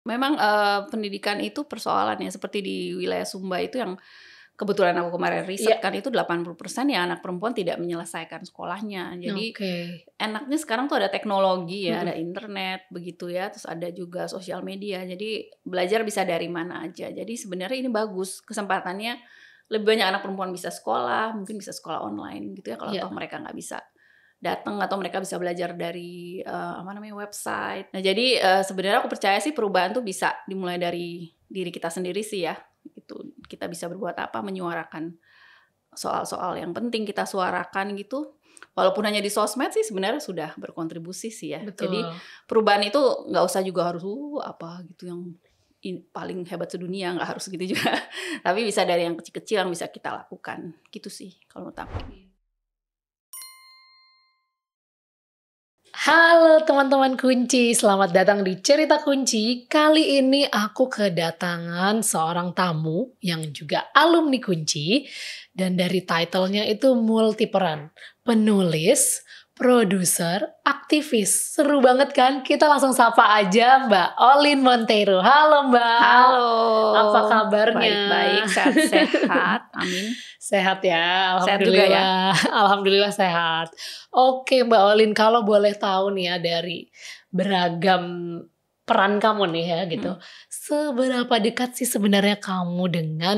Memang, pendidikan itu persoalannya seperti di wilayah Sumba itu yang kebetulan aku kemarin riset Iya. kan itu 80% ya anak perempuan tidak menyelesaikan sekolahnya. Jadi Oke. enaknya sekarang tuh ada teknologi ya, Mhm. ada internet begitu ya, terus ada juga sosial media. Jadi belajar bisa dari mana aja. Jadi sebenarnya ini bagus kesempatannya lebih banyak anak perempuan bisa sekolah, mungkin bisa sekolah online gitu ya kalau toh Iya. mereka nggak bisa datang atau mereka bisa belajar dari, website. Nah jadi, sebenarnya aku percaya sih perubahan tuh bisa dimulai dari diri kita sendiri sih ya, gitu. Kita bisa berbuat apa, menyuarakan soal-soal yang penting kita suarakan gitu. Walaupun hanya di sosmed sih sebenarnya sudah berkontribusi sih ya. Jadi Betul. perubahan itu nggak usah juga harus, apa gitu yang paling hebat sedunia, nggak harus gitu juga. Tapi bisa dari yang kecil-kecil yang bisa kita lakukan, gitu sih kalau menurut aku. Halo teman-teman kunci, selamat datang di Cerita Kunci. Kali ini aku kedatangan seorang tamu yang juga alumni kunci. Dan dari title-nya itu multiperan. Penulis, produser, aktivis. Seru banget kan? Kita langsung sapa aja Mbak Olin Monteiro. Halo Mbak, Halo, apa kabarnya? baik-baik, sehat-sehat, amin. Sehat ya, Sehat juga ya? alhamdulillah. Alhamdulillah sehat. Oke Mbak Olin, kalau boleh tahu nih ya dari beragam peran kamu nih ya gitu. Mhm. Seberapa dekat sih sebenarnya kamu dengan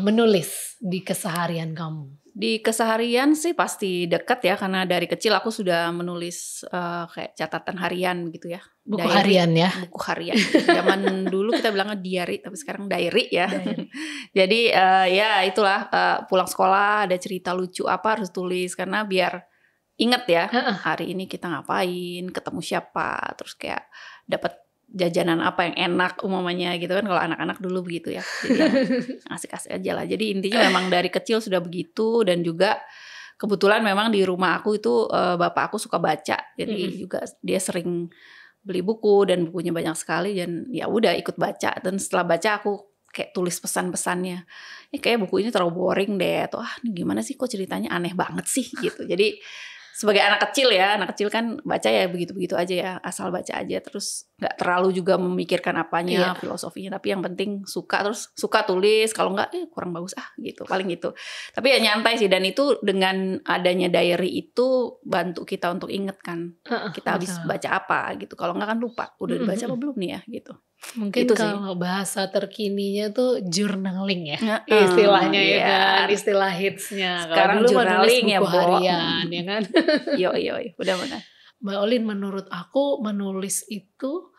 menulis di keseharian kamu? Di keseharian sih pasti dekat ya, karena dari kecil aku sudah menulis, kayak catatan harian gitu ya, Buku harian ya? buku harian. Zaman dulu kita bilangnya diary, tapi sekarang diary ya. Diary. Jadi, ya itulah, pulang sekolah ada cerita lucu apa harus tulis, karena biar inget ya, Heeh. hari ini kita ngapain, ketemu siapa, terus kayak dapat jajanan apa yang enak umpamanya gitu kan, kalau anak-anak dulu begitu ya. Jadi yang asik-asik aja lah. Jadi intinya memang dari kecil sudah begitu, dan juga kebetulan memang di rumah aku itu, bapak aku suka baca. Jadi Mm-mm. juga dia sering beli buku dan bukunya banyak sekali, dan ya udah ikut baca. Dan setelah baca aku kayak tulis pesan-pesannya. Kayak buku ini terlalu boring deh, atau ini gimana sih kok ceritanya aneh banget sih gitu. Jadi sebagai anak kecil kan baca ya begitu-begitu aja ya, asal baca aja, terus nggak terlalu juga memikirkan apanya, Iya. filosofinya, tapi yang penting suka, terus suka tulis, kalau nggak kurang bagus gitu, paling gitu. Tapi ya nyantai sih, dan itu dengan adanya diary itu bantu kita untuk inget kan, Heeh, kita habis betul. baca apa gitu, kalau nggak kan lupa, udah dibaca apa belum nih ya gitu. Mungkin Itu sih. kalau bahasa terkininya tuh journaling ya, Heeh, istilahnya ya kan, iya. istilah hitsnya. Kalau Sekarang dulu mah nulis journaling ya, buku Bo. harian ya kan. Yoi, yoi, benar-benar. Mbak Olin, menurut aku menulis itu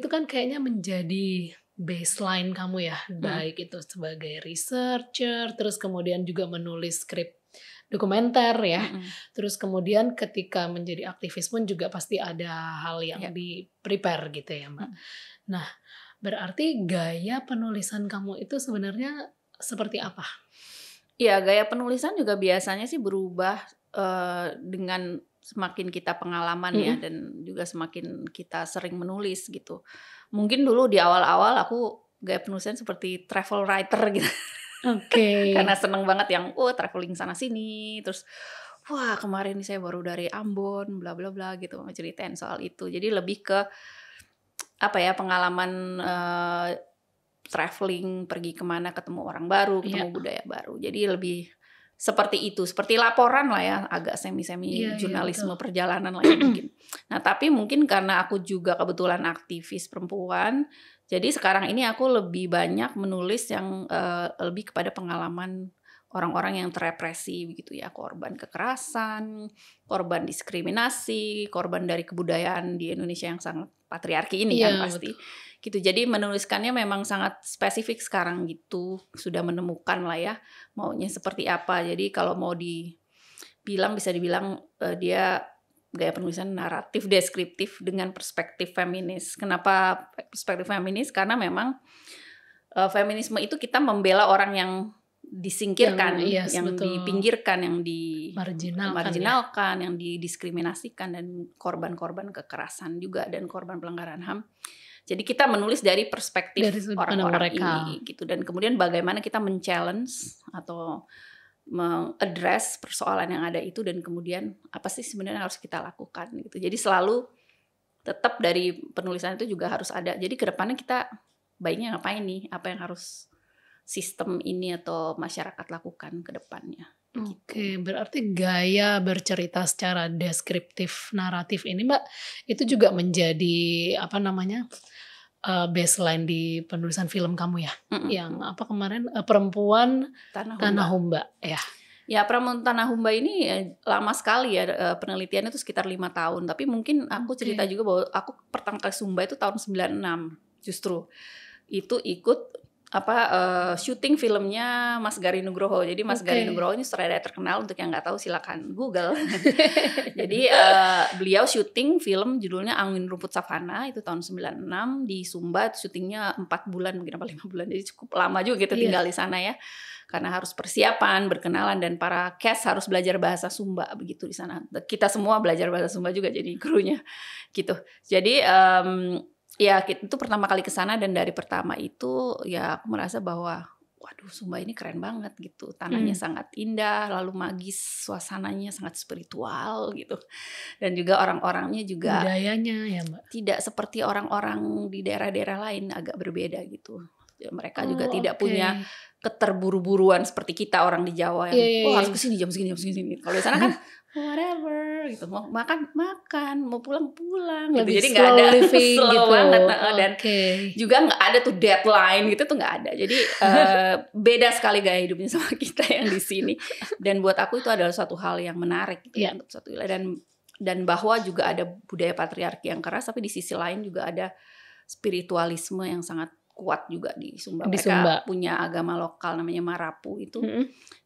kan kayaknya menjadi baseline kamu ya, Mhm. baik itu sebagai researcher, terus kemudian juga menulis skrip dokumenter ya, Mhm. terus kemudian ketika menjadi aktivis pun juga pasti ada hal yang Iya. di prepare gitu ya Mbak. Mhm. Nah, berarti gaya penulisan kamu itu sebenarnya seperti apa? Iya, gaya penulisan juga biasanya sih berubah, dengan semakin kita pengalaman ya, Mhm. dan juga semakin kita sering menulis gitu. Mungkin dulu di awal-awal aku gaya penulisan seperti travel writer gitu. Oke. Karena seneng banget yang, traveling sana sini, terus, wah kemarin nih saya baru dari Ambon, bla bla bla gitu, ngeceritain soal itu. Jadi lebih ke, apa ya, pengalaman, traveling, pergi kemana, ketemu orang baru, ketemu Iya. budaya baru. Jadi lebih seperti itu, seperti laporan lah ya, agak semi-semi Iya, iya, betul. jurnalisme perjalanan lah ya mungkin. Nah tapi mungkin karena aku juga kebetulan aktivis perempuan, jadi sekarang ini aku lebih banyak menulis yang, lebih kepada pengalaman orang-orang yang terrepresi begitu ya, korban kekerasan, korban diskriminasi, korban dari kebudayaan di Indonesia yang sangat patriarki ini kan Iya, pasti. betul. Gitu. Jadi menuliskannya memang sangat spesifik sekarang gitu, sudah menemukan lah ya, maunya seperti apa. Jadi kalau mau dibilang, bisa dibilang, dia gaya penulisan naratif deskriptif dengan perspektif feminis. Kenapa perspektif feminis? Karena memang, feminisme itu kita membela orang yang disingkirkan, Yes, yang betul. dipinggirkan, yang Marginalkan ya. marginalkan, yang didiskriminasikan, dan korban-korban kekerasan juga, dan korban pelanggaran HAM. Jadi kita menulis dari Dari perspektif sudut pandang orang-orang mereka. ini gitu, dan kemudian bagaimana kita men-challenge atau mengaddress persoalan yang ada itu, dan kemudian apa sih sebenarnya harus kita lakukan gitu. Jadi selalu tetap dari penulisan itu juga harus ada. Jadi kedepannya kita baiknya ngapain nih? Apa yang harus sistem ini atau masyarakat lakukan ke depannya? Oke, berarti gaya bercerita secara deskriptif naratif ini Mbak, itu juga menjadi apa namanya, baseline di penulisan film kamu ya? Yang apa kemarin, Perempuan Tanah Humba ya? Ya, Perempuan Tanah Humba ini lama sekali ya, penelitiannya itu sekitar 5 tahun. Tapi mungkin aku cerita juga bahwa aku pertama kali Sumba itu tahun 96 justru. Itu ikut syuting filmnya Mas Gari Nugroho. Jadi Mas Gari Nugroho ini sutradara terkenal, untuk yang nggak tahu silakan Google. Jadi beliau syuting film judulnya Angin Rumput Savana itu tahun 96 di Sumba. Syutingnya 4 bulan mungkin 5 bulan. Jadi cukup lama juga kita tinggal di sana ya. Karena harus persiapan, berkenalan, dan para cast harus belajar bahasa Sumba begitu di sana. Kita semua belajar bahasa Sumba juga jadi krunya gitu. Jadi ya itu pertama kali ke sana, dan dari pertama itu ya aku merasa bahwa waduh, Sumba ini keren banget gitu. Tanahnya sangat indah, lalu magis, suasananya sangat spiritual gitu. Dan juga orang-orangnya juga budayanya ya Mbak, tidak seperti orang-orang di daerah-daerah lain, agak berbeda gitu. Mereka juga tidak punya keterburu-buruan seperti kita orang di Jawa yang harus kesini jam segini. Kalau di sana kan whatever gitu, mau makan, mau pulang gitu. Jadi nggak ada slow gitu. Banget dan juga nggak ada tuh deadline gitu tuh nggak ada. Jadi beda sekali gaya hidupnya sama kita yang di sini. Dan buat aku itu adalah suatu hal yang menarik gitu untuk suatu wilayah, dan bahwa juga ada budaya patriarki yang keras, tapi di sisi lain juga ada spiritualisme yang sangat kuat juga di Sumba. Mereka punya agama lokal namanya Marapu itu.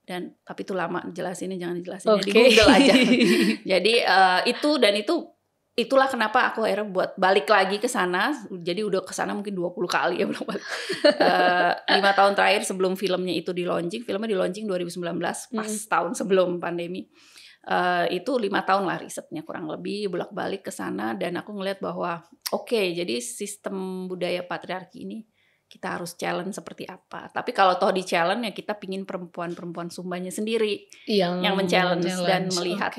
Dan tapi itu lama jelasinnya, jangan dijelasin di Google aja. Jadi itulah kenapa aku akhirnya buat balik lagi ke sana. Jadi udah ke sana mungkin 20 kali ya bolak-balik. 5 tahun terakhir sebelum filmnya itu di launching. Filmnya di launching 2019 pas tahun sebelum pandemi. Itu 5 tahun lah risetnya kurang lebih, bolak-balik ke sana, dan aku ngeliat bahwa jadi sistem budaya patriarki ini kita harus challenge seperti apa. Tapi kalau toh di challenge ya kita pingin perempuan-perempuan Sumbanya sendiri yang men-challenge dan melihat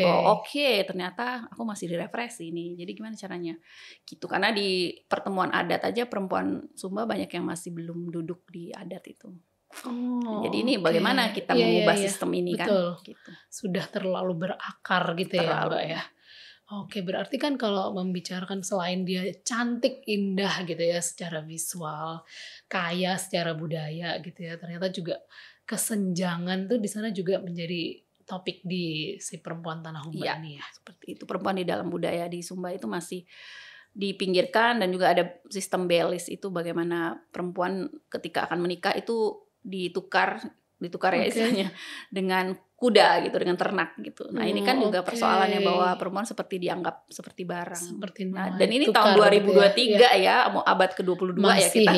ternyata aku masih direpresi nih. Jadi gimana caranya? Gitu. Karena di pertemuan adat aja perempuan Sumba banyak yang masih belum duduk di adat itu. Jadi ini bagaimana kita mengubah sistem ini kan? Gitu. Sudah terlalu berakar gitu ya Mbak ya. Oke, berarti kan kalau membicarakan selain dia cantik, indah gitu ya secara visual, kaya secara budaya gitu ya, ternyata juga kesenjangan tuh di sana juga menjadi topik di si Perempuan Tanah Humba ini ya. Seperti itu, perempuan di dalam budaya di Sumba itu masih dipinggirkan, dan juga ada sistem belis itu, bagaimana perempuan ketika akan menikah itu ditukar ya istilahnya dengan kuda gitu, dengan ternak gitu. Nah ini kan juga persoalannya bahwa perempuan seperti dianggap seperti barang. Dan ini tahun 2023 ya, mau abad ke-22 ya kita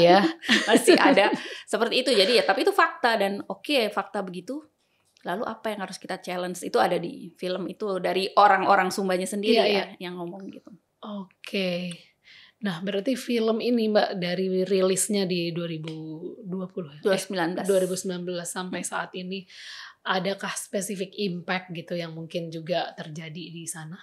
masih ada seperti itu. Jadi ya, tapi itu fakta, dan fakta begitu. Lalu apa yang harus kita challenge? Itu ada di film itu dari orang-orang Sumbanya sendiri yang ngomong gitu. Nah, berarti film ini Mbak dari rilisnya di 2019 sampai saat ini, adakah spesifik impact gitu yang mungkin juga terjadi di sana?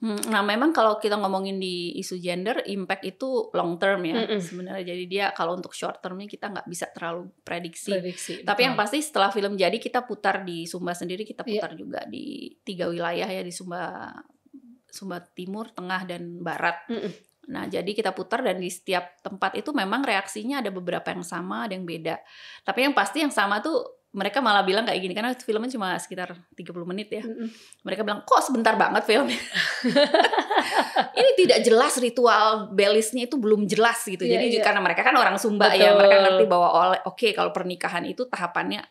Nah, memang kalau kita ngomongin di isu gender, impact itu long term ya sebenarnya. Jadi dia kalau untuk short termnya kita nggak bisa terlalu prediksi. Tapi yang pasti setelah film jadi kita putar di Sumba sendiri, kita putar juga di 3 wilayah ya, di Sumba Timur, Tengah, dan Barat. Nah, jadi kita putar, dan di setiap tempat itu memang reaksinya ada beberapa yang sama, ada yang beda. Tapi yang pasti yang sama tuh mereka malah bilang kayak gini, karena filmnya cuma sekitar 30 menit ya. Mereka bilang, kok sebentar banget filmnya. Ini tidak jelas, ritual belisnya itu belum jelas gitu. Jadi karena mereka kan orang Sumba ya, mereka ngerti bahwa kalau pernikahan itu tahapannya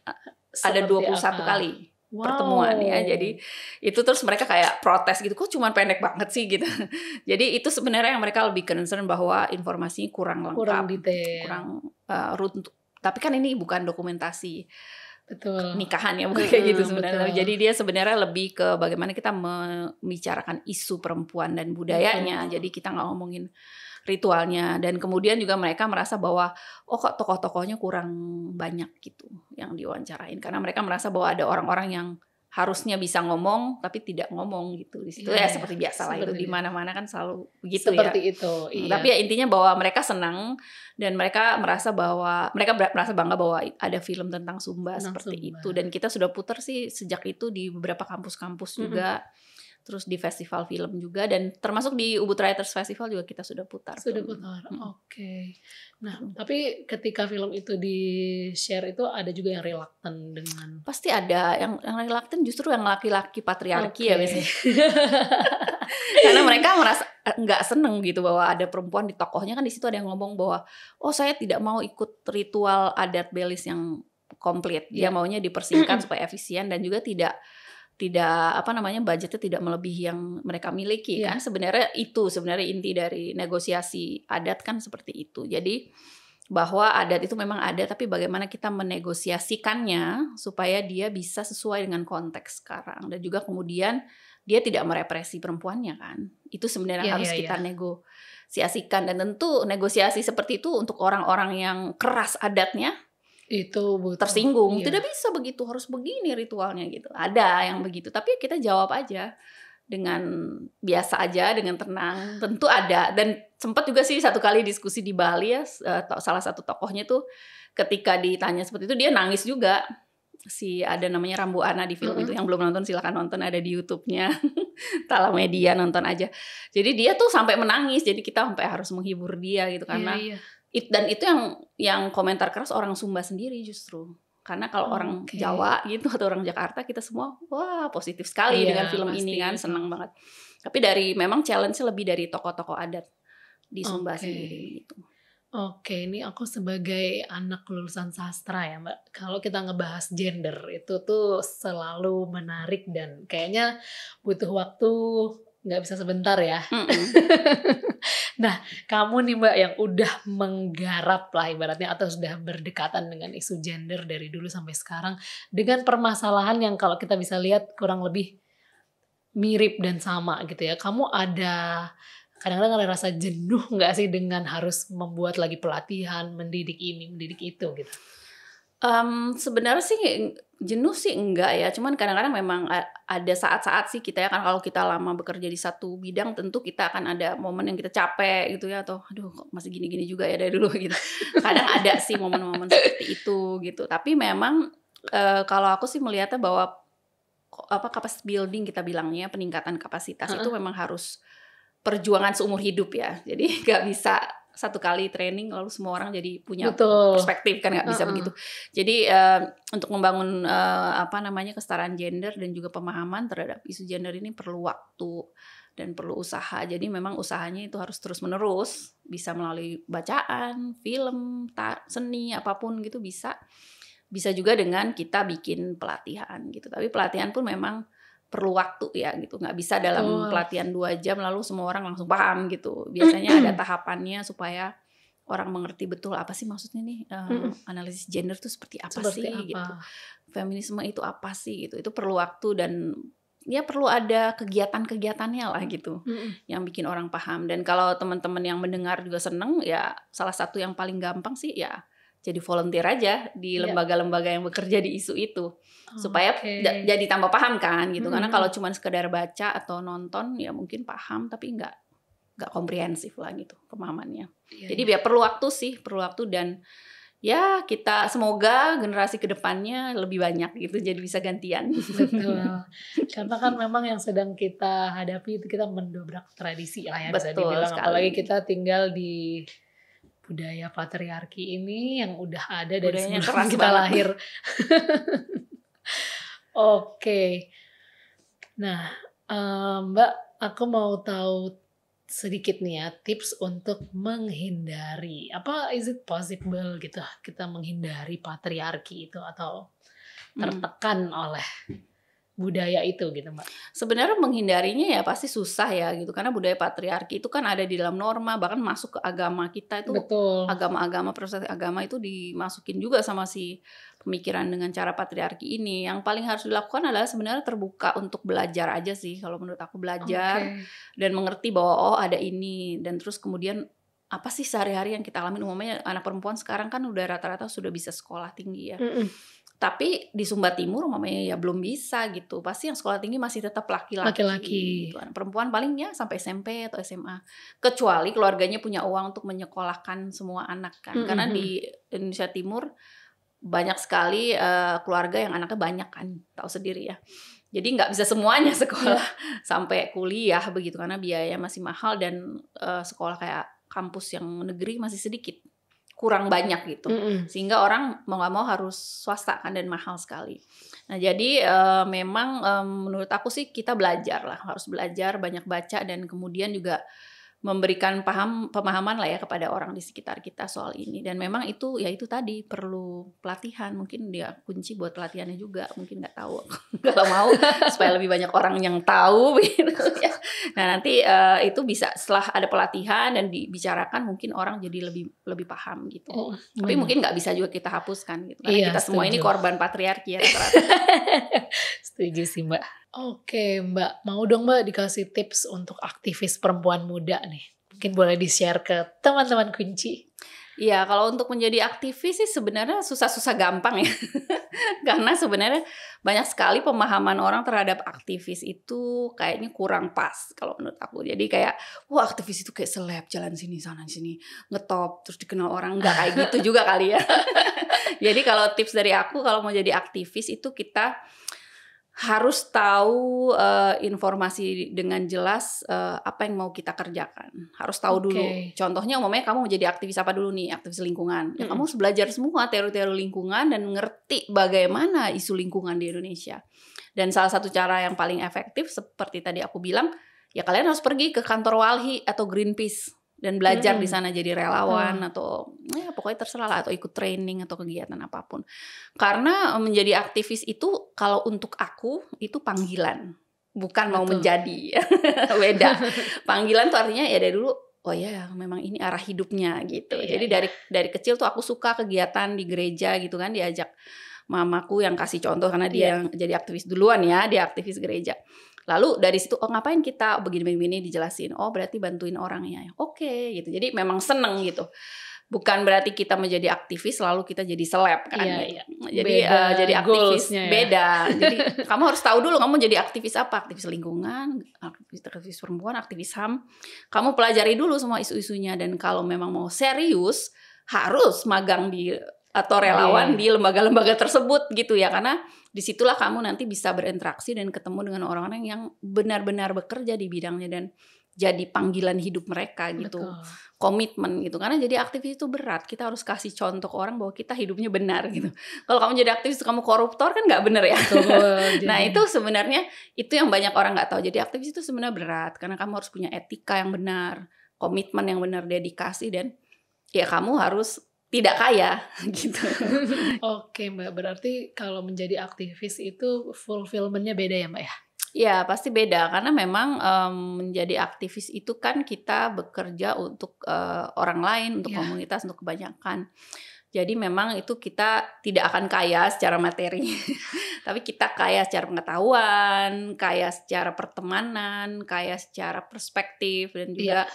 ada 21 kali. Pertemuan ya, jadi itu terus mereka kayak protes gitu, kok cuman pendek banget sih gitu. Jadi itu sebenarnya yang mereka lebih concern bahwa informasinya kurang lengkap, kurang detail, kurang runtuh. Tapi kan ini bukan dokumentasi nikahan ya, bukan kayak gitu sebenarnya. Jadi dia sebenarnya lebih ke bagaimana kita membicarakan isu perempuan dan budayanya. Jadi kita nggak ngomongin ritualnya, dan kemudian juga mereka merasa bahwa kok tokoh-tokohnya kurang banyak gitu yang diwawancarain, karena mereka merasa bahwa ada orang-orang yang harusnya bisa ngomong tapi tidak ngomong gitu di situ ya seperti biasa lah itu di mana-mana kan selalu begitu seperti ya. itu. Tapi ya intinya bahwa mereka senang dan mereka merasa bangga bahwa ada film tentang Sumba seperti itu, dan kita sudah putar sih sejak itu di beberapa kampus-kampus juga. Terus di festival film juga, dan termasuk di Ubud Writers Festival juga kita sudah putar. Oke. Nah, tapi ketika film itu di-share itu ada juga yang reluctant dengan... Pasti ada yang reluctant, justru yang laki-laki patriarki ya biasanya. Karena mereka merasa nggak seneng gitu bahwa ada perempuan di tokohnya, kan di situ ada yang ngomong bahwa saya tidak mau ikut ritual adat Belis yang komplit. Dia maunya dipersingkat supaya efisien dan juga tidak budgetnya tidak melebihi yang mereka miliki kan. Sebenarnya inti dari negosiasi adat kan seperti itu. Jadi bahwa adat itu memang ada, tapi bagaimana kita menegosiasikannya supaya dia bisa sesuai dengan konteks sekarang, dan juga kemudian dia tidak merepresi perempuannya kan. Itu sebenarnya harus kita negosiasikan, dan tentu negosiasi seperti itu untuk orang-orang yang keras adatnya itu tersinggung, tidak bisa begitu, harus begini ritualnya gitu. Ada yang begitu, tapi kita jawab aja dengan biasa aja, dengan tenang. Tentu ada, dan sempat juga sih satu kali diskusi di Bali ya, salah satu tokohnya tuh ketika ditanya seperti itu dia nangis juga. Ada namanya Rambu Ana di film itu, yang belum nonton silakan nonton, ada di YouTube-nya. Tala Media, nonton aja. Jadi dia tuh sampai menangis, jadi kita sampai harus menghibur dia gitu karena dan itu yang komentar keras orang Sumba sendiri justru. Karena kalau orang Jawa gitu atau orang Jakarta, kita semua wah positif sekali dengan film ini kan, senang banget. Tapi memang challenge-nya lebih dari tokoh-tokoh adat di Sumba sendiri gitu. Oke, ini aku sebagai anak lulusan sastra ya Mbak, kalau kita ngebahas gender itu tuh selalu menarik dan kayaknya butuh waktu nggak bisa sebentar ya. Nah, kamu nih Mbak yang udah menggarap lah ibaratnya atau sudah berdekatan dengan isu gender dari dulu sampai sekarang, dengan permasalahan yang kalau kita bisa lihat kurang lebih mirip dan sama gitu ya. Kamu kadang-kadang ada rasa jenuh nggak sih dengan harus membuat lagi pelatihan, mendidik ini, mendidik itu gitu? Sebenarnya sih jenuh sih enggak ya, cuman kadang-kadang memang ada saat-saat sih kita ya kan, kalau kita lama bekerja di satu bidang tentu kita akan ada momen yang kita capek gitu ya, atau aduh kok masih gini-gini juga ya dari dulu gitu. Kadang ada sih momen-momen seperti itu gitu. Tapi memang kalau aku sih melihatnya bahwa capacity building kita bilangnya, peningkatan kapasitas itu memang harus perjuangan seumur hidup ya. Jadi nggak bisa satu kali training lalu semua orang jadi punya perspektif kan, nggak bisa begitu. Jadi untuk membangun kesetaraan gender dan juga pemahaman terhadap isu gender ini perlu waktu dan perlu usaha. Jadi memang usahanya itu harus terus menerus, bisa melalui bacaan, film, seni, apapun gitu bisa. Bisa juga dengan kita bikin pelatihan gitu. Tapi pelatihan pun memang perlu waktu ya gitu, nggak bisa dalam pelatihan 2 jam lalu semua orang langsung paham gitu. Biasanya ada tahapannya supaya orang mengerti betul apa sih maksudnya nih, analisis gender itu seperti apa gitu, feminisme itu apa sih gitu. Itu perlu waktu dan ya perlu ada kegiatan-kegiatannya lah gitu, yang bikin orang paham. Dan kalau teman-teman yang mendengar juga seneng ya, salah satu yang paling gampang sih ya jadi volunteer aja di lembaga-lembaga yang bekerja di isu itu, supaya jadi tambah paham kan gitu. Karena kalau cuma sekedar baca atau nonton ya mungkin paham tapi nggak komprehensif lah gitu pemahamannya. Jadi ya perlu waktu dan ya kita semoga generasi kedepannya lebih banyak gitu, jadi bisa gantian. Betul. Karena kan memang yang sedang kita hadapi itu kita mendobrak tradisi lah ya, bisa dibilang. Apalagi kita tinggal di budaya patriarki ini yang udah ada dari sebelum kita lahir. Oke. Nah, Mbak, aku mau tahu sedikit nih ya tips untuk menghindari, is it possible gitu kita menghindari patriarki itu atau tertekan oleh budaya itu gitu Mbak? Sebenarnya menghindarinya ya pasti susah ya gitu, karena budaya patriarki itu kan ada di dalam norma, bahkan masuk ke agama kita itu. Agama-agama, proses agama itu dimasukin juga sama si pemikiran dengan cara patriarki ini. Yang paling harus dilakukan adalah sebenarnya terbuka untuk belajar aja sih, kalau menurut aku belajar dan mengerti bahwa ada ini, dan terus kemudian apa sih sehari-hari yang kita alamin. Umumnya anak perempuan sekarang kan udah rata-rata sudah bisa sekolah tinggi ya. Tapi di Sumba Timur mamanya ya belum bisa gitu. Pasti yang sekolah tinggi masih tetap Laki-laki. gitu kan. Perempuan palingnya sampai SMP atau SMA. Kecuali keluarganya punya uang untuk menyekolahkan semua anak kan. Karena di Indonesia Timur banyak sekali keluarga yang anaknya banyak kan, tahu sendiri ya. Jadi nggak bisa semuanya sekolah sampai kuliah begitu karena biaya masih mahal dan sekolah kayak kampus yang negeri masih sedikit, kurang banyak gitu. Sehingga orang mau nggak mau harus swasta kan dan mahal sekali. Nah jadi memang menurut aku sih kita belajar lah, harus belajar, banyak baca dan kemudian juga memberikan pemahaman lah ya kepada orang di sekitar kita soal ini. Dan memang itu ya itu tadi perlu pelatihan, mungkin dia kunci buat pelatihannya juga, mungkin nggak tahu kalau mau supaya lebih banyak orang yang tahu gitu ya. Nah nanti itu bisa setelah ada pelatihan dan dibicarakan mungkin orang jadi lebih paham gitu. Tapi mungkin nggak bisa juga kita hapuskan gitu karena kita semua ini korban patriarki ya rata-rata. Setuju sih Mbak. Oke Mbak, mau dong Mbak dikasih tips untuk aktivis perempuan muda nih. Mungkin boleh di-share ke teman-teman kunci. Iya, kalau untuk menjadi aktivis sih sebenarnya susah-susah gampang ya. Karena sebenarnya banyak sekali pemahaman orang terhadap aktivis itu kayaknya kurang pas kalau menurut aku. Jadi kayak, wah aktivis itu kayak seleb, jalan sini sana sini, ngetop terus dikenal orang, nggak kayak gitu juga kali ya. Jadi kalau tips dari aku kalau mau jadi aktivis itu kita harus tahu informasi dengan jelas apa yang mau kita kerjakan. Harus tahu dulu. Contohnya umumnya kamu mau jadi aktivis apa dulu nih? Aktivis lingkungan. Ya, kamu harus belajar semua teori-teori lingkungan dan ngerti bagaimana isu lingkungan di Indonesia. Dan salah satu cara yang paling efektif seperti tadi aku bilang, ya kalian harus pergi ke kantor Walhi atau Greenpeace dan belajar di sana jadi relawan atau ya pokoknya terserah lah, atau ikut training atau kegiatan apapun. Karena menjadi aktivis itu kalau untuk aku itu panggilan, bukan mau menjadi. Beda. Panggilan tuh artinya ya dari dulu, oh ya memang ini arah hidupnya gitu. Jadi dari kecil tuh aku suka kegiatan di gereja gitu kan, diajak mamaku yang kasih contoh karena dia yang jadi aktivis duluan ya, dia aktivis gereja. Lalu dari situ, oh ngapain kita begini-begini dijelasin. Oh berarti bantuin orangnya. Oke, gitu. Jadi memang seneng gitu. Bukan berarti kita menjadi aktivis lalu kita jadi seleb kan. Jadi jadi aktivis beda. Jadi kamu harus tahu dulu kamu jadi aktivis apa. Aktivis lingkungan, aktivis perempuan, aktivis HAM. Kamu pelajari dulu semua isu-isunya. Dan kalau memang mau serius, harus magang di atau relawan di lembaga-lembaga tersebut gitu ya, karena disitulah kamu nanti bisa berinteraksi dan ketemu dengan orang-orang yang benar-benar bekerja di bidangnya dan jadi panggilan hidup mereka gitu. Komitmen gitu, karena jadi aktivis itu berat. Kita harus kasih contoh ke orang bahwa kita hidupnya benar gitu. Kalau kamu jadi aktivis kamu koruptor kan nggak benar ya. Nah itu sebenarnya itu yang banyak orang nggak tahu. Jadi aktivis itu sebenarnya berat karena kamu harus punya etika yang benar, komitmen yang benar, dedikasi, dan ya kamu harus tidak kaya gitu. Oke Mbak, berarti kalau menjadi aktivis itu fulfillment-nya beda ya Mbak ya? Ya pasti beda karena memang menjadi aktivis itu kan kita bekerja untuk orang lain, untuk komunitas, untuk kebanyakan. Jadi memang itu kita tidak akan kaya secara materi, tapi kita kaya secara pengetahuan, kaya secara pertemanan, kaya secara perspektif, dan juga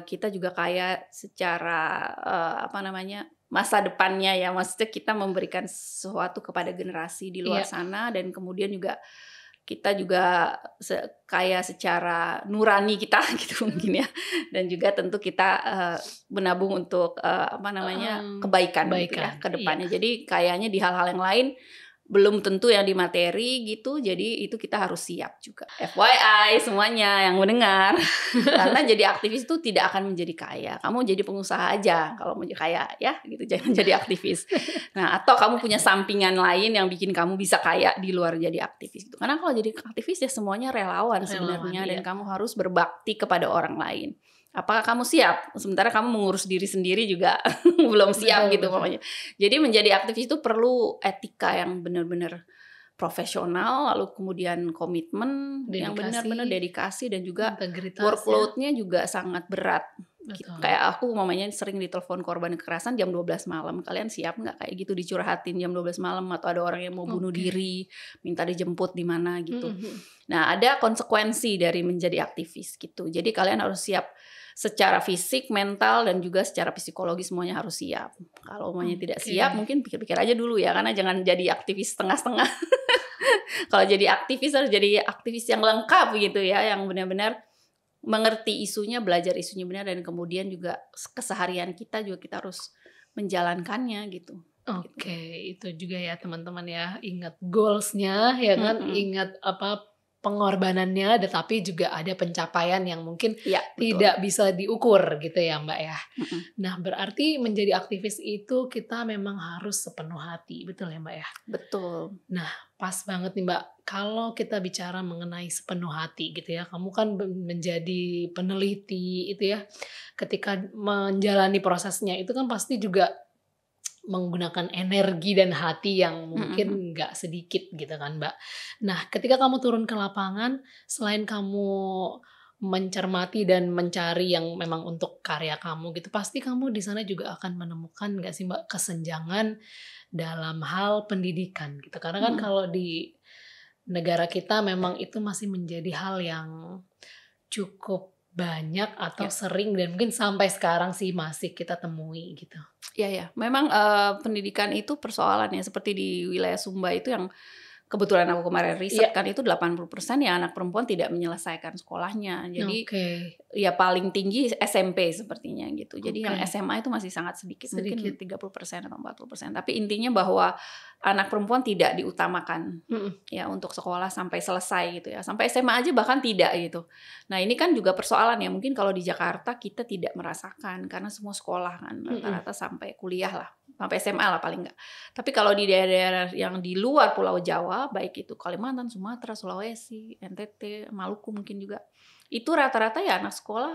kita juga kaya secara masa depannya ya, maksudnya kita memberikan sesuatu kepada generasi di luar sana, dan kemudian juga kita juga kaya secara nurani kita gitu mungkin ya, dan juga tentu kita menabung untuk kebaikan gitu ya ke depannya. Jadi kayaknya di hal-hal yang lain belum tentu yang di materi gitu, jadi itu kita harus siap juga. FYI semuanya yang mendengar, karena jadi aktivis itu tidak akan menjadi kaya. Kamu jadi pengusaha aja kalau mau jadi kaya ya, gitu. Jangan jadi aktivis. Nah, atau kamu punya sampingan lain yang bikin kamu bisa kaya di luar jadi aktivis gitu. Karena kalau jadi aktivis ya semuanya relawan sebenarnya, dan kamu harus berbakti kepada orang lain. Apakah kamu siap? Sementara kamu mengurus diri sendiri juga belum siap gitu pokoknya. Jadi menjadi aktivis itu perlu etika yang benar-benar profesional, lalu kemudian komitmen yang benar-benar dedikasi, dan juga workload-nya juga sangat berat. Kayak aku mamanya sering ditelepon korban kekerasan jam 12 malam. Kalian siap nggak kayak gitu dicurhatin jam 12 malam, atau ada orang yang mau bunuh diri, minta dijemput di mana gitu. Nah, ada konsekuensi dari menjadi aktivis gitu. Jadi kalian harus siap secara fisik, mental, dan juga secara psikologi semuanya harus siap. Kalau semuanya tidak siap, mungkin pikir-pikir aja dulu ya, karena jangan jadi aktivis setengah-setengah. Kalau jadi aktivis harus jadi aktivis yang lengkap gitu ya, yang benar-benar mengerti isunya, belajar isunya benar, dan kemudian juga keseharian kita juga kita harus menjalankannya gitu. Oke, itu juga ya teman-teman ya, ingat goals-nya ya kan, ingat apa pengorbanannya, tetapi juga ada pencapaian yang mungkin tidak bisa diukur gitu ya Mbak ya. Nah berarti menjadi aktivis itu kita memang harus sepenuh hati, betul ya Mbak ya? Betul. Nah pas banget nih Mbak, kalau kita bicara mengenai sepenuh hati gitu ya, kamu kan menjadi peneliti itu ya, ketika menjalani prosesnya itu kan pasti juga menggunakan energi dan hati yang mungkin nggak sedikit gitu kan Mbak. Nah ketika kamu turun ke lapangan, selain kamu mencermati dan mencari yang memang untuk karya kamu gitu, pasti kamu di sana juga akan menemukan nggak sih Mbak kesenjangan dalam hal pendidikan gitu. Karena kan kalau di negara kita memang itu masih menjadi hal yang cukup banyak atau sering dan mungkin sampai sekarang sih masih kita temui gitu. Iya, memang pendidikan itu persoalannya seperti di wilayah Sumba itu yang kebetulan aku kemarin riset kan itu 80% ya anak perempuan tidak menyelesaikan sekolahnya. Jadi ya paling tinggi SMP sepertinya gitu. Jadi yang SMA itu masih sangat sedikit. Mungkin 30% atau 40%. Tapi intinya bahwa anak perempuan tidak diutamakan ya untuk sekolah sampai selesai gitu ya. Sampai SMA aja bahkan tidak gitu. Nah, ini kan juga persoalan ya. Mungkin kalau di Jakarta kita tidak merasakan karena semua sekolah kan rata-rata sampai kuliah lah. Sampai SMA lah paling enggak. Tapi kalau di daerah-daerah yang di luar Pulau Jawa, baik itu Kalimantan, Sumatera, Sulawesi, NTT, Maluku mungkin juga, itu rata-rata ya anak sekolah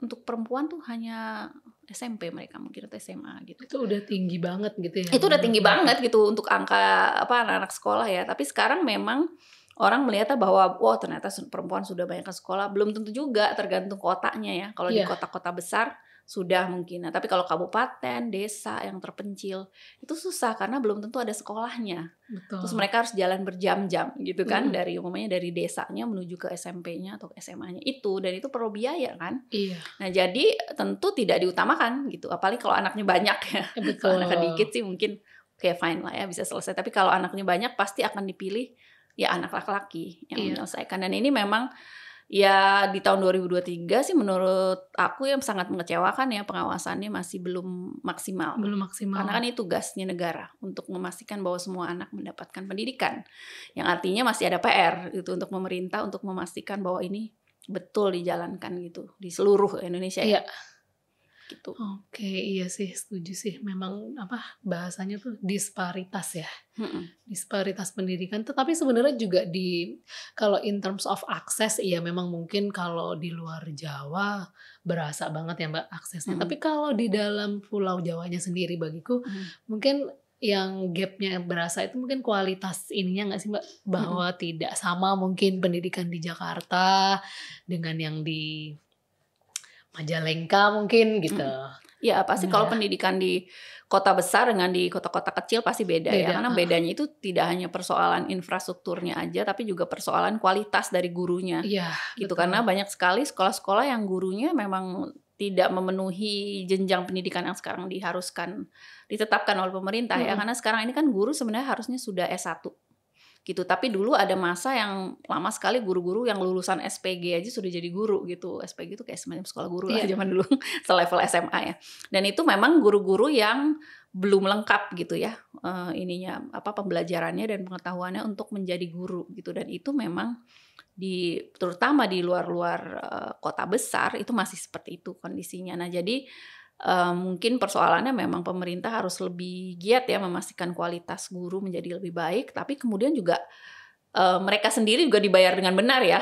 untuk perempuan tuh hanya SMP mereka mungkin atau SMA gitu. Itu udah tinggi banget gitu ya? Itu udah tinggi banget gitu untuk angka anak-anak sekolah ya. Tapi sekarang memang orang melihatnya bahwa ternyata perempuan sudah banyak ke sekolah. Belum tentu juga, tergantung kotanya ya. Kalau di kota-kota besar sudah mungkin. Nah, tapi kalau kabupaten, desa yang terpencil itu susah karena belum tentu ada sekolahnya. Betul. Terus mereka harus jalan berjam-jam gitu kan dari umumnya dari desanya menuju ke SMP-nya atau SMA-nya itu, dan itu perlu biaya kan. Nah, jadi tentu tidak diutamakan gitu. Apalagi kalau anaknya banyak ya. Kalau anaknya dikit sih mungkin fine lah ya bisa selesai. Tapi kalau anaknya banyak pasti akan dipilih ya anak laki-laki yang menyelesaikan. Dan ini memang ya di tahun 2023 sih menurut aku yang sangat mengecewakan ya, pengawasannya masih belum maksimal. Karena kan itu tugasnya negara untuk memastikan bahwa semua anak mendapatkan pendidikan. Yang artinya masih ada PR itu untuk pemerintah untuk memastikan bahwa ini betul dijalankan gitu di seluruh Indonesia ya. Gitu. Oke, iya sih, setuju sih. Memang bahasanya tuh disparitas ya. Disparitas pendidikan. Tetapi sebenarnya juga kalau in terms of akses, iya memang mungkin kalau di luar Jawa berasa banget ya Mbak aksesnya. Tapi kalau di dalam Pulau Jawanya sendiri bagiku mungkin yang gapnya berasa itu mungkin kualitas ininya nggak sih Mbak? Bahwa tidak sama mungkin pendidikan di Jakarta dengan yang di Majalengka mungkin gitu. Ya pasti kalau pendidikan di kota besar dengan di kota-kota kecil pasti beda ya. Karena bedanya itu tidak hanya persoalan infrastrukturnya aja, tapi juga persoalan kualitas dari gurunya. Gitu. Betul. Karena banyak sekali sekolah-sekolah yang gurunya memang tidak memenuhi jenjang pendidikan yang sekarang ditetapkan oleh pemerintah ya. Karena sekarang ini kan guru sebenarnya harusnya sudah S1. Gitu. Tapi dulu ada masa yang lama sekali guru-guru yang lulusan SPG aja sudah jadi guru gitu. SPG itu kayak semacam sekolah guru lah zaman dulu, selevel SMA ya. Dan itu memang guru-guru yang belum lengkap gitu ya, pembelajarannya dan pengetahuannya untuk menjadi guru gitu. Dan itu memang terutama di luar-luar kota besar itu masih seperti itu kondisinya. Nah, jadi mungkin persoalannya memang pemerintah harus lebih giat ya memastikan kualitas guru menjadi lebih baik, tapi kemudian juga mereka sendiri juga dibayar dengan benar ya.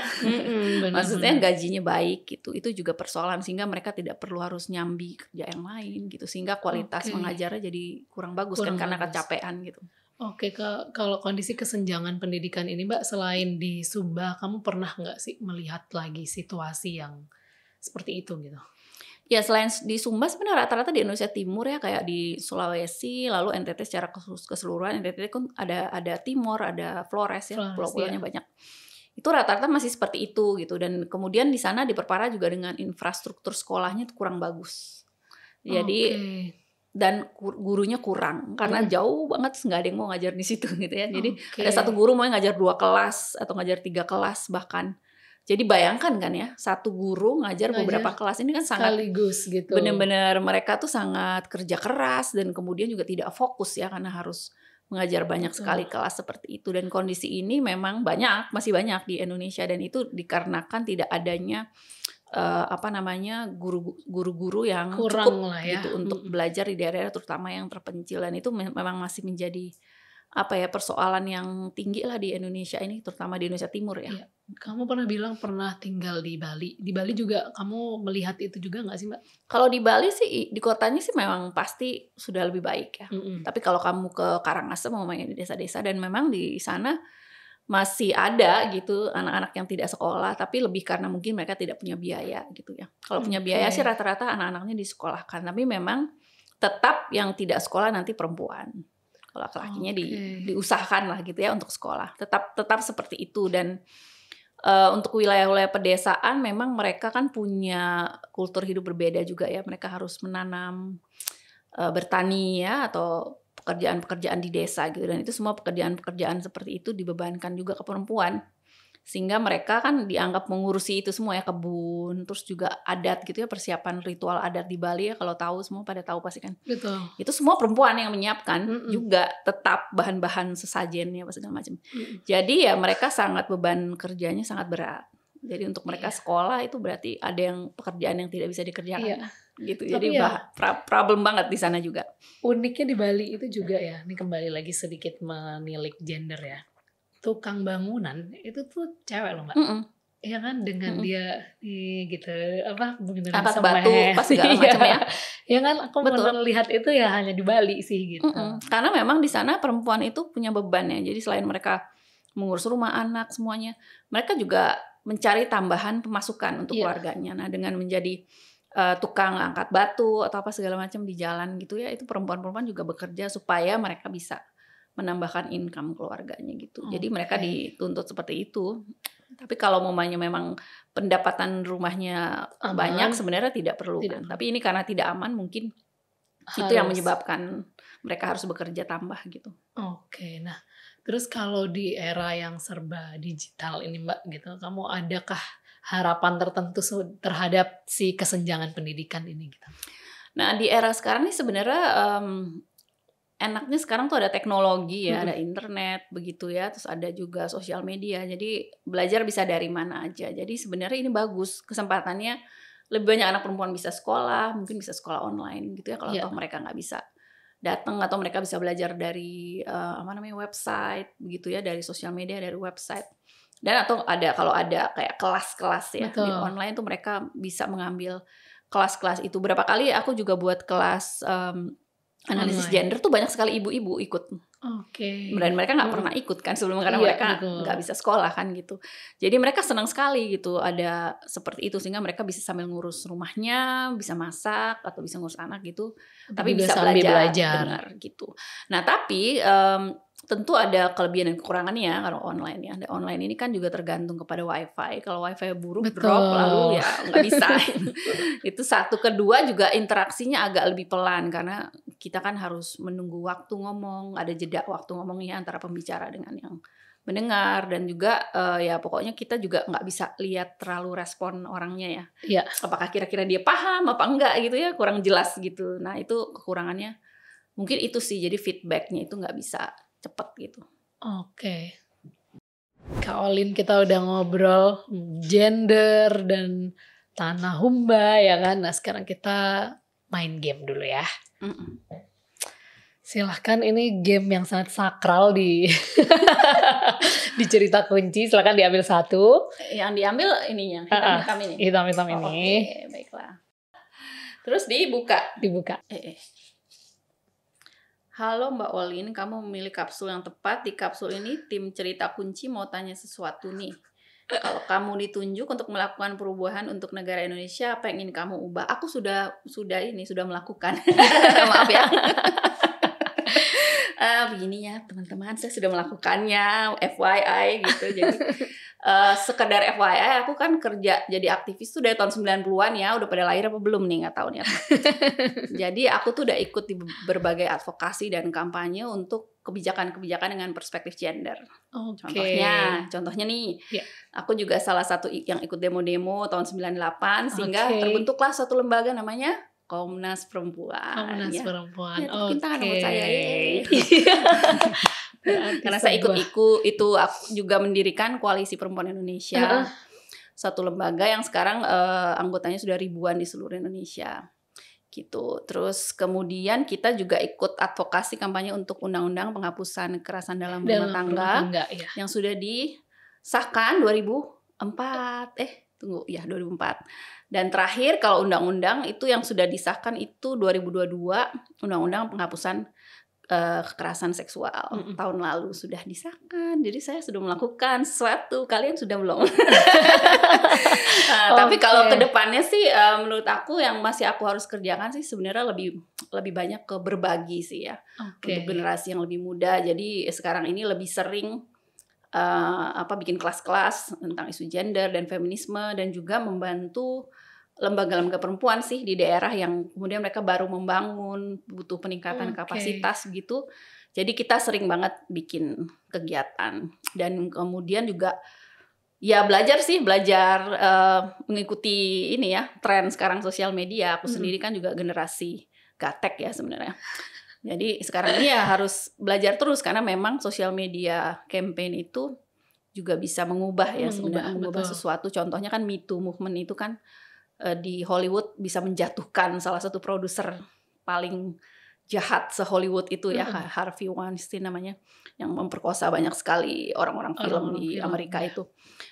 Maksudnya gajinya baik gitu. Itu juga persoalan sehingga mereka tidak perlu harus nyambi kerja yang lain gitu, sehingga kualitas mengajarnya jadi kurang bagus karena kecapean gitu. Oke, kalau kondisi kesenjangan pendidikan ini Mbak, selain di Sumba, kamu pernah nggak sih melihat lagi situasi yang seperti itu gitu? Ya selain di Sumba sebenarnya rata-rata di Indonesia Timur ya, kayak di Sulawesi, lalu NTT secara keseluruhan. NTT kan ada Timor, ada Flores ya, pulau-pulau banyak. Itu rata-rata masih seperti itu gitu. Dan kemudian di sana diperparah juga dengan infrastruktur sekolahnya itu kurang bagus. Jadi dan gurunya kurang karena jauh banget, nggak ada yang mau ngajar di situ gitu ya. Jadi ada satu guru mau ngajar 2 kelas atau ngajar 3 kelas bahkan. Jadi bayangkan kan ya, satu guru ngajar beberapa kelas ini kan sangat sekaligus gitu. Benar-benar mereka tuh sangat kerja keras dan kemudian juga tidak fokus ya karena harus mengajar banyak sekali kelas seperti itu. Dan kondisi ini memang masih banyak di Indonesia, dan itu dikarenakan tidak adanya guru-guru yang kurang cukup lah ya gitu untuk belajar di daerah terutama yang terpencil, dan itu memang masih menjadi persoalan yang tinggi lah di Indonesia ini, terutama di Indonesia Timur ya. Iya. Kamu pernah bilang pernah tinggal di Bali. Di Bali juga kamu melihat itu juga nggak sih, Mbak? Kalau di Bali sih, di kotanya sih memang pasti sudah lebih baik ya. Tapi kalau kamu ke Karangasem mau main di desa-desa, dan memang di sana masih ada gitu anak-anak yang tidak sekolah, tapi lebih karena mungkin mereka tidak punya biaya gitu ya. Kalau punya biaya sih rata-rata anak-anaknya disekolahkan, tapi memang tetap yang tidak sekolah nanti perempuan. Kalau laki-lakinya diusahakan lah gitu ya untuk sekolah. Tetap seperti itu. Dan untuk wilayah-wilayah pedesaan memang mereka kan punya kultur hidup berbeda juga ya. Mereka harus menanam, bertani ya, atau pekerjaan-pekerjaan di desa gitu. Dan itu semua pekerjaan-pekerjaan seperti itu dibebankan juga ke perempuan. Sehingga mereka kan dianggap mengurusi itu semua ya, kebun, terus juga adat gitu ya, persiapan ritual adat di Bali ya, kalau tahu semua pada tahu pasti kan. Betul. Itu semua perempuan yang menyiapkan, juga tetap bahan-bahan sesajennya apa segala macam. Jadi ya mereka sangat, beban kerjanya sangat berat. Jadi untuk mereka sekolah itu berarti ada yang pekerjaan yang tidak bisa dikerjakan. Gitu. Jadi problem banget di sana juga. Uniknya di Bali itu juga ya, ini kembali lagi sedikit menilik gender ya. Tukang bangunan itu tuh cewek loh, Mbak. Iya kan, dengan dia gitu angkat batu pas segala macam ya. Ya kan, aku melihat itu ya hanya di Bali sih gitu. Karena memang di sana perempuan itu punya beban ya. Jadi selain mereka mengurus rumah, anak, semuanya, mereka juga mencari tambahan pemasukan untuk keluarganya. Nah, dengan menjadi tukang angkat batu atau apa segala macam di jalan gitu ya, itu perempuan-perempuan juga bekerja supaya mereka bisa menambahkan income keluarganya gitu. Jadi mereka dituntut seperti itu. Tapi kalau memang pendapatan rumahnya banyak, sebenarnya tidak perlu kan. Tapi ini karena tidak aman, mungkin itu yang menyebabkan mereka harus bekerja tambah gitu. Oke, nah terus kalau di era yang serba digital ini Mbak gitu, kamu adakah harapan tertentu terhadap si kesenjangan pendidikan ini gitu? Nah di era sekarang nih sebenarnya enaknya sekarang tuh ada teknologi ya, ada internet begitu ya, terus ada juga sosial media. Jadi belajar bisa dari mana aja. Jadi sebenarnya ini bagus, kesempatannya lebih banyak anak perempuan bisa sekolah, mungkin bisa sekolah online gitu ya, kalau toh mereka nggak bisa datang, atau mereka bisa belajar dari website begitu ya, dari sosial media, dari website. Dan atau kalau ada kayak kelas-kelas ya di online tuh mereka bisa mengambil kelas-kelas itu. Berapa kali aku juga buat kelas analisis gender tuh banyak sekali ibu-ibu ikut. Dan mereka nggak pernah ikut kan sebelumnya karena mereka nggak bisa sekolah kan gitu. Jadi mereka senang sekali gitu ada seperti itu, sehingga mereka bisa sambil ngurus rumahnya, bisa masak atau bisa ngurus anak gitu. Tapi bisa belajar dengar gitu. Nah tapi tentu ada kelebihan dan kekurangannya kalau online ya. Online ini kan juga tergantung kepada wifi. Kalau wifi buruk drop lalu ya nggak bisa. Itu satu. Kedua juga interaksinya agak lebih pelan karena kita kan harus menunggu waktu ngomong, ada jeda waktu ngomongnya antara pembicara dengan yang mendengar, dan juga ya pokoknya kita juga nggak bisa lihat terlalu respon orangnya ya. Apakah kira-kira dia paham apa enggak gitu ya, kurang jelas gitu. Nah itu kekurangannya mungkin itu sih, jadi feedbacknya itu nggak bisa cepet gitu. Kak Olin, kita udah ngobrol gender dan tanah Humba ya kan. Nah sekarang kita main game dulu ya. Silahkan, ini game yang sangat sakral di di cerita kunci. Silahkan diambil satu. Yang diambil ininya hitam-hitam ini. Hitam-hitam ini. Oke, baiklah. Terus dibuka. Halo Mbak Olin, kamu memilih kapsul yang tepat. Di kapsul ini tim cerita kunci mau tanya sesuatu nih. Kalau kamu ditunjuk untuk melakukan perubahan untuk negara Indonesia, apa yang ingin kamu ubah? Aku sudah melakukan. Maaf ya. begini ya teman-teman, saya sudah melakukannya, FYI gitu. Jadi sekedar FYI, aku kan kerja jadi aktivis tuh dari tahun 90-an ya. Udah pada lahir apa belum nih, nggak tahu nih. Jadi aku tuh udah ikut di berbagai advokasi dan kampanye untuk kebijakan-kebijakan dengan perspektif gender. Contohnya nih, aku juga salah satu yang ikut demo-demo tahun 98, sehingga terbentuklah suatu lembaga namanya Komnas Perempuan. Komnas Perempuan. Tepuk tangan buat saya. Karena saya ikut itu, aku juga mendirikan Koalisi Perempuan Indonesia. Satu lembaga yang sekarang anggotanya sudah ribuan di seluruh Indonesia. Gitu. Terus kemudian kita juga ikut advokasi kampanye untuk undang-undang penghapusan kekerasan dalam rumah tangga yang sudah disahkan 2004. 2004. Dan terakhir kalau undang-undang itu yang sudah disahkan itu 2022, undang-undang penghapusan kekerasan seksual tahun lalu sudah disahkan. Jadi saya sudah melakukan sesuatu, kalian sudah belum? Tapi kalau kedepannya sih menurut aku yang masih aku harus kerjakan sih sebenarnya lebih banyak ke berbagi sih ya, untuk generasi yang lebih muda. Jadi sekarang ini lebih sering bikin kelas-kelas tentang isu gender dan feminisme, dan juga membantu lembaga-lembaga perempuan sih di daerah yang kemudian mereka baru membangun, butuh peningkatan kapasitas gitu. Jadi kita sering banget bikin kegiatan, dan kemudian juga ya belajar mengikuti ini ya tren sekarang sosial media. Aku sendiri kan juga generasi gaptek ya sebenarnya. Jadi sekarang ini ya harus belajar terus, karena memang sosial media campaign itu juga bisa mengubah sesuatu. Contohnya kan Me Too movement itu kan di Hollywood bisa menjatuhkan salah satu produser paling jahat se-Hollywood itu ya, Harvey Weinstein namanya, yang memperkosa banyak sekali orang-orang film di Amerika itu.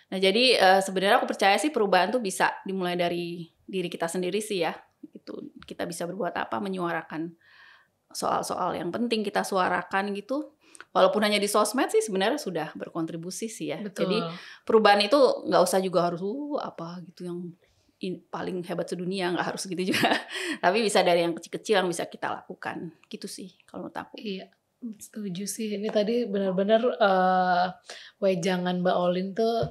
Nah jadi sebenarnya aku percaya sih perubahan tuh bisa dimulai dari diri kita sendiri sih ya. Gitu. Kita bisa berbuat apa, menyuarakan soal-soal yang penting kita suarakan gitu. Walaupun hanya di sosmed sih sebenarnya sudah berkontribusi sih ya. Betul. Jadi perubahan itu nggak usah juga harus apa gitu yang paling hebat sedunia, nggak harus gitu juga. Tapi bisa dari yang kecil-kecil yang bisa kita lakukan gitu sih kalau menurut aku. Iya, setuju sih. Ini tadi benar-benar wejangan Mbak Olin tuh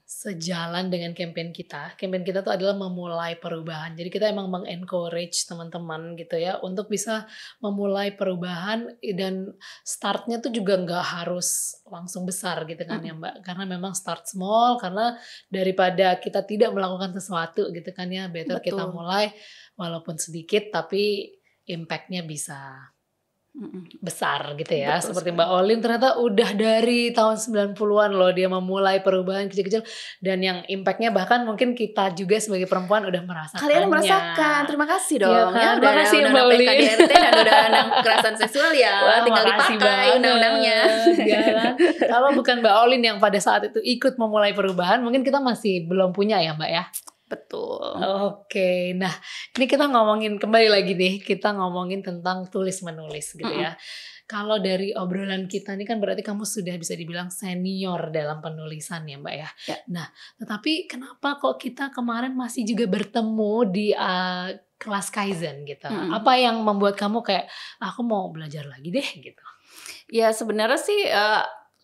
sejalan dengan campaign kita. Campaign kita tuh adalah memulai perubahan. Jadi kita emang mengencourage teman-teman gitu ya untuk bisa memulai perubahan, dan startnya tuh juga nggak harus langsung besar gitu kan ya Mbak. Karena memang start small, karena daripada kita tidak melakukan sesuatu gitu kan ya, better kita mulai walaupun sedikit tapi impact-nya bisa besar gitu ya. Betul, seperti Mbak Olin ternyata udah dari tahun 90-an loh dia memulai perubahan kecil-kecil, dan yang impactnya bahkan mungkin kita juga sebagai perempuan udah merasakannya. Kalian merasakan, terima kasih dong ya, kan? Udah KDRT dan undang-undang kekerasan seksual ya. Wah, tinggal dipakai undang-undangnya. Ya, kan? Kalau bukan Mbak Olin yang pada saat itu ikut memulai perubahan, mungkin kita masih belum punya ya Mbak ya. Betul. Oke, nah ini kita ngomongin kembali lagi nih, kita ngomongin tentang tulis menulis gitu ya. Kalau dari obrolan kita ini kan berarti kamu sudah bisa dibilang senior dalam penulisan ya Mbak ya. Nah, tetapi kenapa kok kita kemarin masih juga bertemu di kelas Kaizen gitu? Apa yang membuat kamu kayak aku mau belajar lagi deh gitu? Ya sebenarnya sih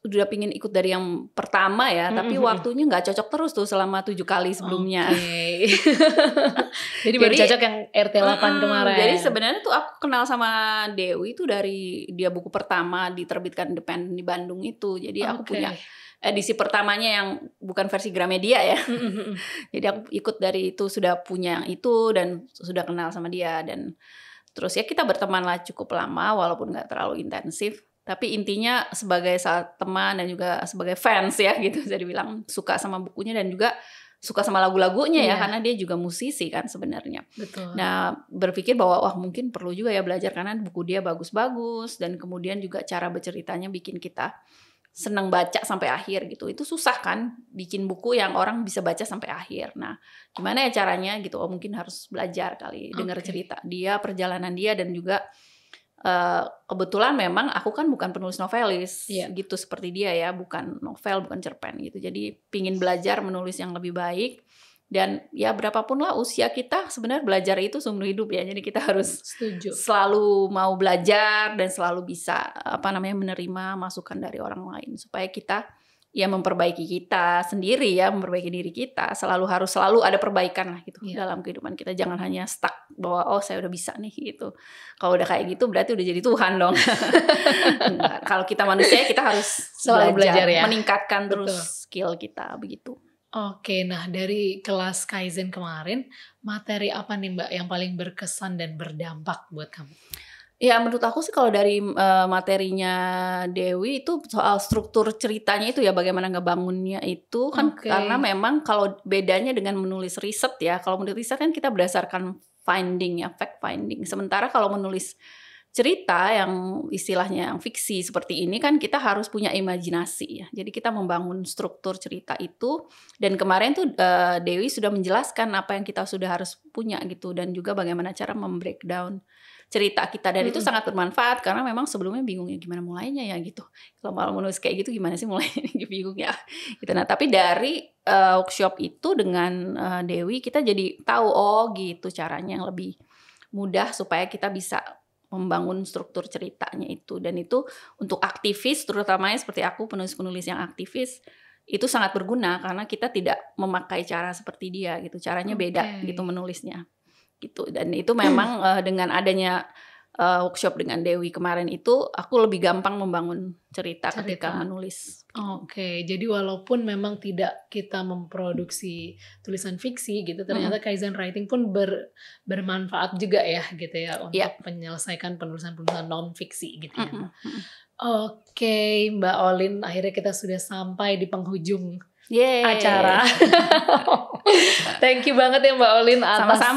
udah pingin ikut dari yang pertama ya, tapi waktunya nggak cocok terus tuh selama 7 kali sebelumnya. Jadi baru cocok yang RT8 kemarin. Jadi sebenarnya tuh aku kenal sama Dewi itu dari dia buku pertama diterbitkan independen di Bandung itu. Jadi aku punya edisi pertamanya yang bukan versi Gramedia ya. Jadi aku ikut dari itu, sudah punya yang itu dan sudah kenal sama dia, dan terus ya kita berteman lah cukup lama walaupun nggak terlalu intensif. Tapi intinya sebagai saat teman dan juga sebagai fans ya gitu, jadi bilang suka sama bukunya dan juga suka sama lagu-lagunya ya, karena dia juga musisi kan sebenarnya. Betul. Nah berpikir bahwa wah mungkin perlu juga ya belajar, karena buku dia bagus-bagus, dan kemudian juga cara berceritanya bikin kita senang baca sampai akhir gitu. Itu susah kan bikin buku yang orang bisa baca sampai akhir. Nah gimana ya caranya gitu, mungkin harus belajar kali, dengar cerita dia, perjalanan dia, dan juga kebetulan memang aku kan bukan penulis novelis gitu seperti dia ya, bukan novel, bukan cerpen gitu. Jadi pingin belajar menulis yang lebih baik, Dan ya berapapun lah usia kita, sebenarnya belajar itu seumur hidup ya. Jadi kita harus Setuju. selalu mau belajar dan selalu bisa menerima masukan dari orang lain supaya kita ya memperbaiki kita sendiri ya, memperbaiki diri kita. Selalu ada perbaikan lah gitu dalam kehidupan kita. Jangan hanya stuck bahwa saya udah bisa nih gitu. Kalau udah kayak gitu berarti udah jadi Tuhan dong. Kalau kita manusia kita harus selalu belajar ya, meningkatkan terus skill kita begitu. Oke, nah dari kelas Kaizen kemarin, materi apa nih Mbak yang paling berkesan dan berdampak buat kamu? Ya menurut aku sih kalau dari materinya Dewi itu soal struktur ceritanya itu ya, bagaimana ngebangunnya itu kan. Karena memang kalau bedanya dengan menulis riset ya, kalau menulis riset kan kita berdasarkan finding ya, fact finding. Sementara kalau menulis cerita yang istilahnya yang fiksi seperti ini kan kita harus punya imajinasi ya. Jadi kita membangun struktur cerita itu, dan kemarin tuh Dewi sudah menjelaskan apa yang kita sudah harus punya gitu, dan juga bagaimana cara membreakdown cerita kita, dan itu sangat bermanfaat karena memang sebelumnya bingung ya gimana mulainya ya gitu. Kalau mau menulis kayak gitu gimana sih mulainya, bingung ya gitu. Nah tapi dari workshop itu dengan Dewi kita jadi tahu gitu caranya yang lebih mudah supaya kita bisa membangun struktur ceritanya itu. Dan itu untuk aktivis terutamanya seperti aku, penulis-penulis yang aktivis, itu sangat berguna karena kita tidak memakai cara seperti dia gitu. Caranya beda gitu menulisnya gitu. Dan itu memang dengan adanya workshop dengan Dewi kemarin itu aku lebih gampang membangun cerita ketika menulis. Oke, jadi walaupun memang tidak kita memproduksi tulisan fiksi gitu, ternyata Kaizen Writing pun bermanfaat juga ya gitu ya untuk menyelesaikan penulisan-penulisan non fiksi gitu ya. Oke, Mbak Olin, akhirnya kita sudah sampai di penghujung acara. Thank you banget ya Mbak Olin atas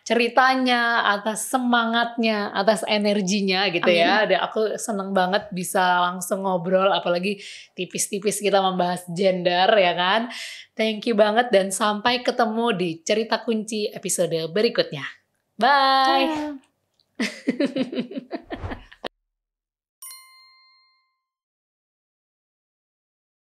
ceritanya, atas semangatnya, atas energinya gitu. Amin. Ya. Dan aku seneng banget bisa langsung ngobrol, apalagi tipis-tipis kita membahas gender ya kan. Thank you banget dan sampai ketemu di Cerita Kunci episode berikutnya. Bye.